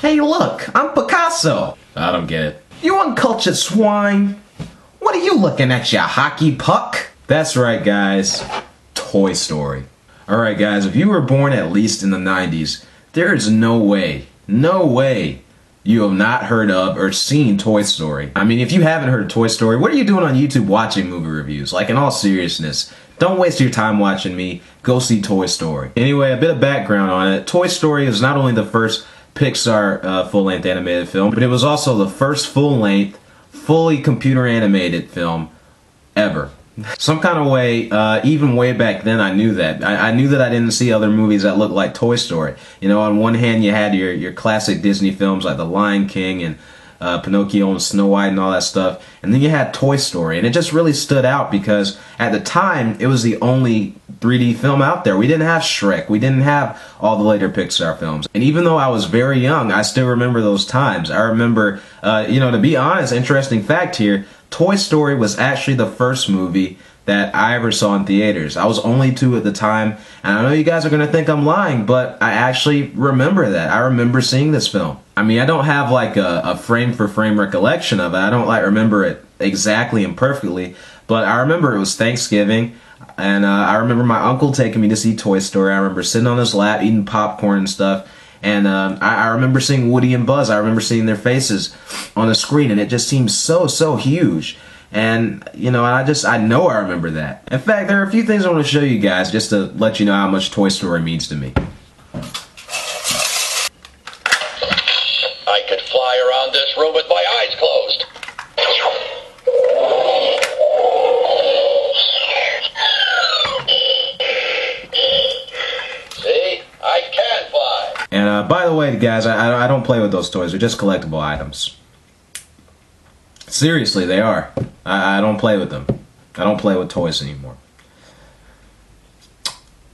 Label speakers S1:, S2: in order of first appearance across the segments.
S1: Hey look, I'm Picasso! I don't get it. You uncultured swine! What are you looking at, ya hockey puck? That's right guys, Toy Story. Alright guys, if you were born at least in the 90s, there is no way you have not heard of or seen Toy Story. I mean, if you haven't heard of Toy Story, what are you doing on YouTube watching movie reviews? Like, in all seriousness, don't waste your time watching me, go see Toy Story. Anyway, a bit of background on it. Toy Story is not only the first Pixar full-length animated film, but it was also the first full-length, fully computer-animated film ever. Some kind of way, even way back then, I knew that. I knew that I didn't see other movies that looked like Toy Story. You know, on one hand, you had your classic Disney films like The Lion King and Pinocchio and Snow White and all that stuff. And then you had Toy Story. And it just really stood out because at the time, it was the only 3D film out there. We didn't have Shrek. We didn't have all the later Pixar films. And even though I was very young, I still remember those times. I remember, you know, to be honest, interesting fact here, Toy Story was actually the first movie that I ever saw in theaters. I was only 2 at the time, and I know you guys are going to think I'm lying, but I actually remember that. I remember seeing this film. I mean, I don't have like a frame-for-frame recollection of it. I don't like remember it exactly and perfectly, but I remember it was Thanksgiving, and I remember my uncle taking me to see Toy Story. I remember sitting on his lap, eating popcorn and stuff, and I remember seeing Woody and Buzz. I remember seeing their faces on the screen, and it just seemed so huge. And, you know, I know I remember that. In fact, there are a few things I want to show you guys just to let you know how much Toy Story means to me.
S2: I could fly around this room with my eyes closed. See? I can fly.
S1: And by the way, guys, I don't play with those toys. They're just collectible items. Seriously, they are. I don't play with them. I don't play with toys anymore.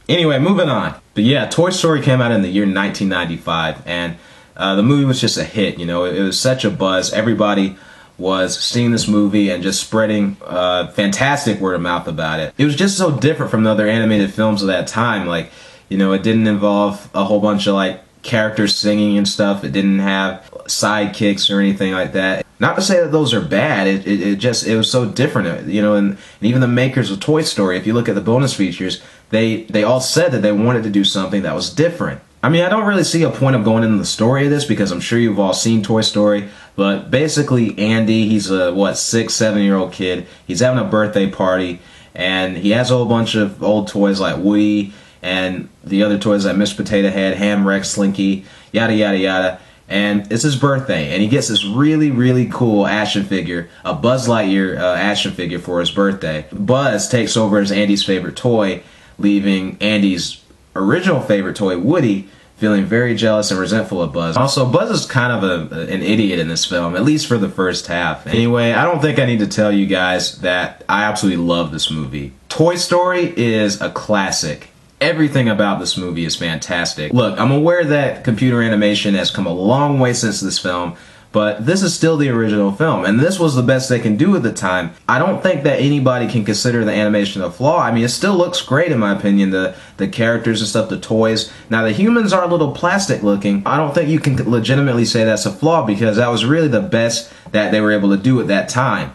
S1: Anyway, moving on. But yeah, Toy Story came out in the year 1995, and the movie was just a hit. You know, it was such a buzz. Everybody was seeing this movie and just spreading fantastic word of mouth about it. It was just so different from the other animated films of that time. Like, you know, it didn't involve a whole bunch of like characters singing and stuff. It didn't have sidekicks or anything like that. Not to say that those are bad, it was so different, you know, and even the makers of Toy Story, if you look at the bonus features, they all said that they wanted to do something that was different. I mean, I don't really see a point of going into the story of this because I'm sure you've all seen Toy Story, but basically Andy, he's a, 6-7-year-old kid, he's having a birthday party, and he has a whole bunch of old toys like Woody, and the other toys like Mr. Potato Head, Ham Rex, Slinky, yada yada yada. And it's his birthday, and he gets this really cool action figure, a Buzz Lightyear action figure for his birthday. Buzz takes over as Andy's favorite toy, leaving Andy's original favorite toy, Woody, feeling very jealous and resentful of Buzz. Also, Buzz is kind of an idiot in this film, at least for the first half. Anyway, I don't think I need to tell you guys that I absolutely love this movie. Toy Story is a classic. Everything about this movie is fantastic. Look, I'm aware that computer animation has come a long way since this film, but this is still the original film, and this was the best they can do at the time. I don't think that anybody can consider the animation a flaw. I mean, it still looks great in my opinion, the characters and stuff, the toys. Now, the humans are a little plastic looking. I don't think you can legitimately say that's a flaw because that was really the best that they were able to do at that time.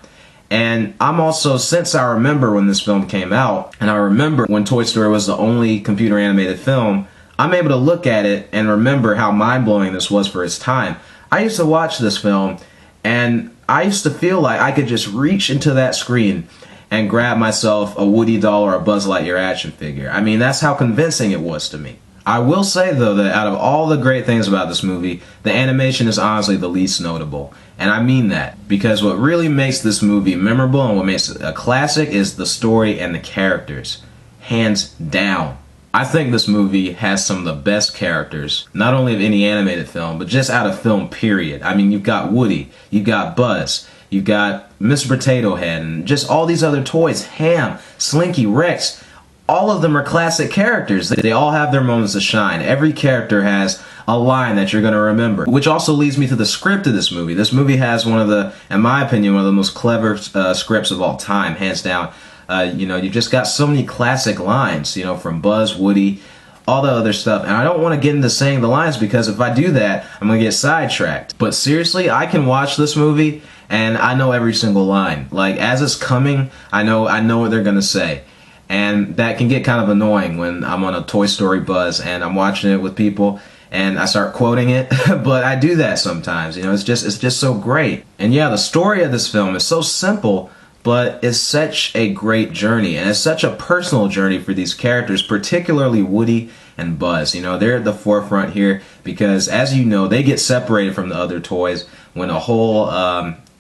S1: And I'm also, since I remember when this film came out, and I remember when Toy Story was the only computer animated film, I'm able to look at it and remember how mind-blowing this was for its time. I used to watch this film, and I used to feel like I could just reach into that screen and grab myself a Woody doll or a Buzz Lightyear action figure. I mean, that's how convincing it was to me. I will say, though, that out of all the great things about this movie, the animation is honestly the least notable. And I mean that, because what really makes this movie memorable and what makes it a classic is the story and the characters. Hands down. I think this movie has some of the best characters, not only of any animated film, but just out of film, period. I mean, you've got Woody, you've got Buzz, you've got Mr. Potato Head, and just all these other toys, Ham, Slinky, Rex. All of them are classic characters. They all have their moments to shine. Every character has a line that you're going to remember. Which also leads me to the script of this movie. This movie has one of the, in my opinion, one of the most clever scripts of all time, hands down. You've just got so many classic lines, from Buzz, Woody, all the other stuff. And I don't want to get into saying the lines because if I do that, I'm going to get sidetracked. But seriously, I can watch this movie and I know every single line. Like, as it's coming, I know what they're going to say. And that can get kind of annoying when I'm on a Toy Story buzz and I'm watching it with people and I start quoting it. But I do that sometimes. It's just so great. And yeah, the story of this film is so simple, but it's such a great journey. And it's such a personal journey for these characters, particularly Woody and Buzz. They're at the forefront here because, as you know, they get separated from the other toys when a whole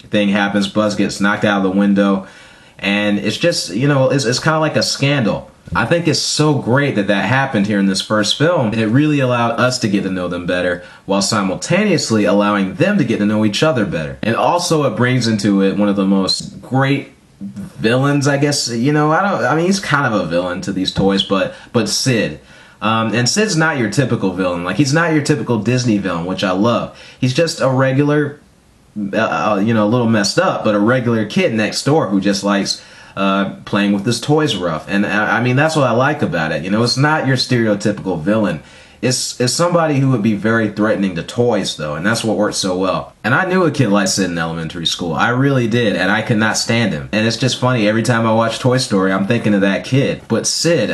S1: thing happens. Buzz gets knocked out of the window. And it's just, it's kind of like a scandal. I think it's so great that happened here in this first film. It really allowed us to get to know them better while simultaneously allowing them to get to know each other better. And also it brings into it one of the most great villains, I guess. He's kind of a villain to these toys, but Sid. And Sid's not your typical villain. Like, he's not your typical Disney villain, which I love. He's just a regular, a little messed up, but a regular kid next door who just likes playing with his toys rough. And I mean, that's what I like about it. It's not your stereotypical villain. It's somebody who would be very threatening to toys, though, and that's what works so well. And I knew a kid like Sid in elementary school. I really did, and I could not stand him. And it's just funny, every time I watch Toy Story, I'm thinking of that kid. But Sid,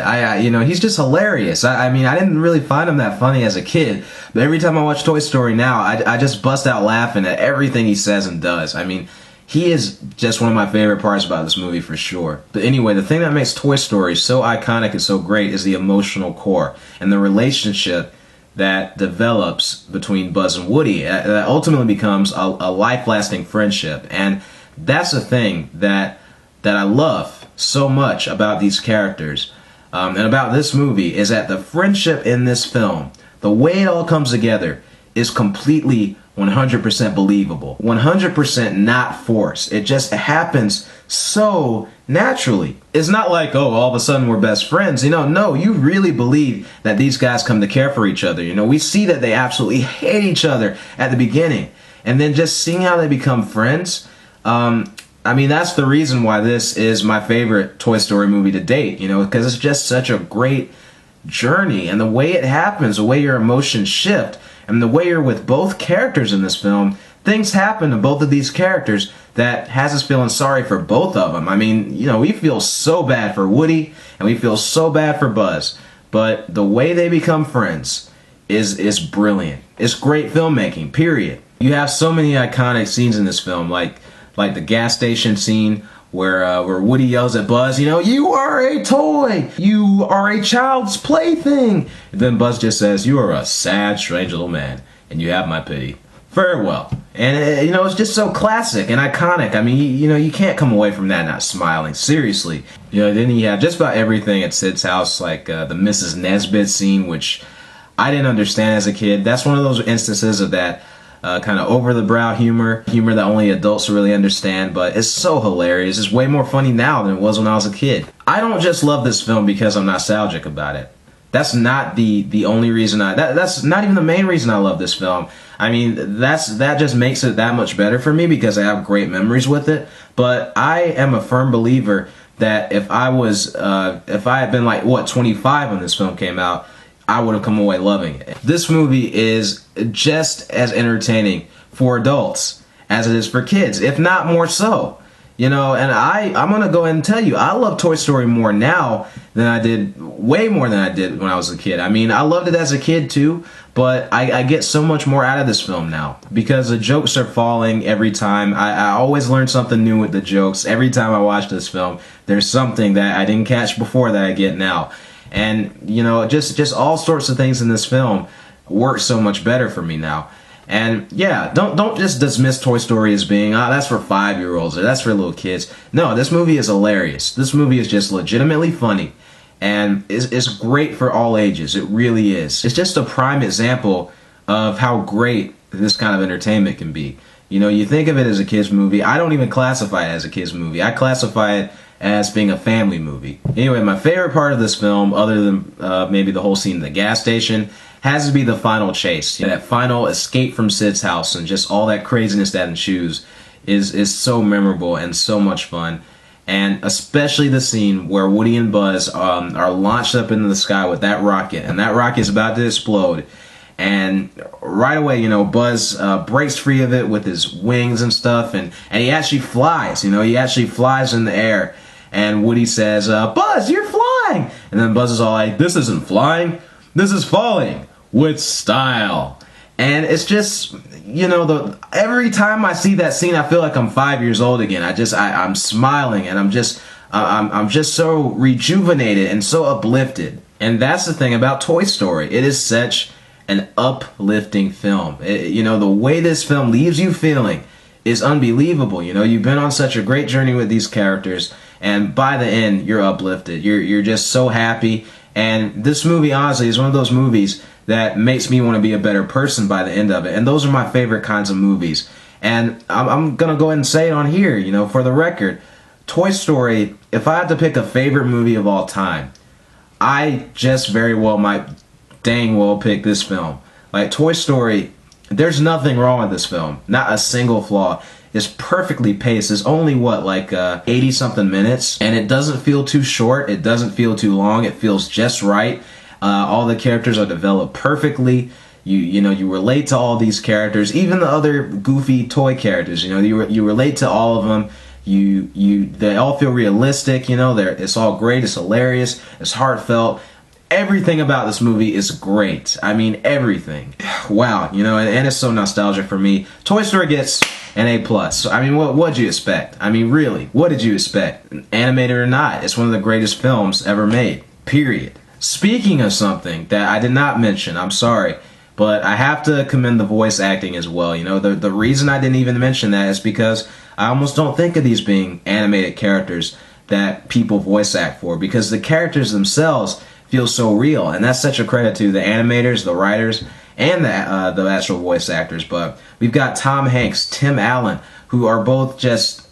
S1: he's just hilarious. I mean, I didn't really find him that funny as a kid, but every time I watch Toy Story now, I just bust out laughing at everything he says and does. I mean, he is just one of my favorite parts about this movie for sure. But anyway, the thing that makes Toy Story so iconic and so great is the emotional core and the relationship that develops between Buzz and Woody that ultimately becomes a life-lasting friendship. And that's the thing that I love so much about these characters and about this movie is that the friendship in this film, the way it all comes together, is completely 100% believable, 100% not forced. It just happens so naturally. It's not like, oh, all of a sudden we're best friends. No, you really believe that these guys come to care for each other. We see that they absolutely hate each other at the beginning. And then just seeing how they become friends, that's the reason why this is my favorite Toy Story movie to date, because it's just such a great journey. And the way it happens, the way your emotions shift, and the way you're with both characters in this film, things happen to both of these characters that has us feeling sorry for both of them. I mean, we feel so bad for Woody and we feel so bad for Buzz. But the way they become friends is brilliant. It's great filmmaking, period. You have so many iconic scenes in this film, like the gas station scene where Woody yells at Buzz, you are a toy, you are a child's plaything. And then Buzz just says, you are a sad, strange little man, and you have my pity. Farewell. And it's just so classic and iconic. I mean, you can't come away from that not smiling. Seriously. Then you have just about everything at Sid's house, like the Mrs. Nesbitt scene, which I didn't understand as a kid. That's one of those instances of that kind of over-the-brow humor that only adults really understand, but it's so hilarious. It's way more funny now than it was when I was a kid. I don't just love this film because I'm nostalgic about it. That's not the only reason that's not even the main reason I love this film. I mean, that just makes it that much better for me because I have great memories with it. But I am a firm believer that if I had been like 25 when this film came out, I would have come away loving it. This movie is just as entertaining for adults as it is for kids, if not more so. And I'm going to go ahead and tell you, I love Toy Story more now than I did, way more than I did when I was a kid. I mean, I loved it as a kid too, but I get so much more out of this film now because the jokes are falling every time. I always learn something new with the jokes. Every time I watch this film, there's something that I didn't catch before that I get now. And, just all sorts of things in this film work so much better for me now. And yeah, don't just dismiss Toy Story as being, that's for 5-year-olds or that's for little kids. No, this movie is hilarious. This movie is just legitimately funny. and it's great for all ages. It really is. It's just a prime example of how great this kind of entertainment can be. You know, you think of it as a kids movie. I don't even classify it as a kids movie. I classify it as being a family movie. Anyway, my favorite part of this film, other than maybe the whole scene at the gas station, has to be the final chase. That final escape from Sid's house and just all that craziness that ensues is so memorable and so much fun. And especially the scene where Woody and Buzz are launched up into the sky with that rocket, and that rocket is about to explode. And right away, you know, Buzz breaks free of it with his wings and stuff, and he actually flies. You know, he actually flies in the air. And Woody says, "Buzz, you're flying!" And then Buzz is all like, "This isn't flying. This is falling with style." And it's just, you know, every time I see that scene, I feel like I'm 5 years old again. I'm smiling, and I'm just so rejuvenated and so uplifted. And that's the thing about Toy Story. It is such an uplifting film. You know, the way this film leaves you feeling is unbelievable. You know, you've been on such a great journey with these characters, and by the end, you're uplifted. You're just so happy. And this movie, honestly, is one of those movies that makes me want to be a better person by the end of it. And those are my favorite kinds of movies. And I'm going to go ahead and say it on here, you know, for the record. Toy Story, if I had to pick a favorite movie of all time, I just very well might dang well pick this film. Like, Toy Story, there's nothing wrong with this film. Not a single flaw. It's perfectly paced. It's only, what, like 80-something minutes? And it doesn't feel too short. It doesn't feel too long. It feels just right. All the characters are developed perfectly. You know, you relate to all these characters, even the other goofy toy characters. You know, you relate to all of them. They all feel realistic. You know, it's all great. It's hilarious. It's heartfelt. Everything about this movie is great. I mean, everything. Wow, you know, and it's so nostalgic for me. Toy Story gets an A+. So, I mean, what'd you expect? I mean, really, what did you expect? Animated or not, it's one of the greatest films ever made. Period. Speaking of something that I did not mention, I'm sorry, but I have to commend the voice acting as well. You know, the reason I didn't even mention that is because I almost don't think of these being animated characters that people voice act for, because the characters themselves feel so real, and that's such a credit to the animators, the writers, and the actual voice actors. But we've got Tom Hanks, Tim Allen, who are both just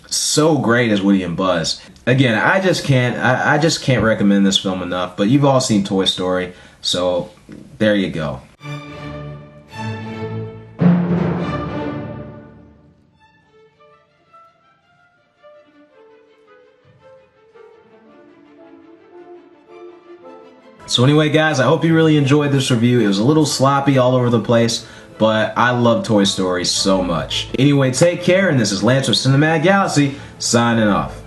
S1: so great as Woody and Buzz. Again, I just can't recommend this film enough. But you've all seen Toy Story, so there you go. So anyway, guys, I hope you really enjoyed this review. It was a little sloppy all over the place, but I love Toy Story so much. Anyway, take care, and this is Lance with CinematicGalaxy, signing off.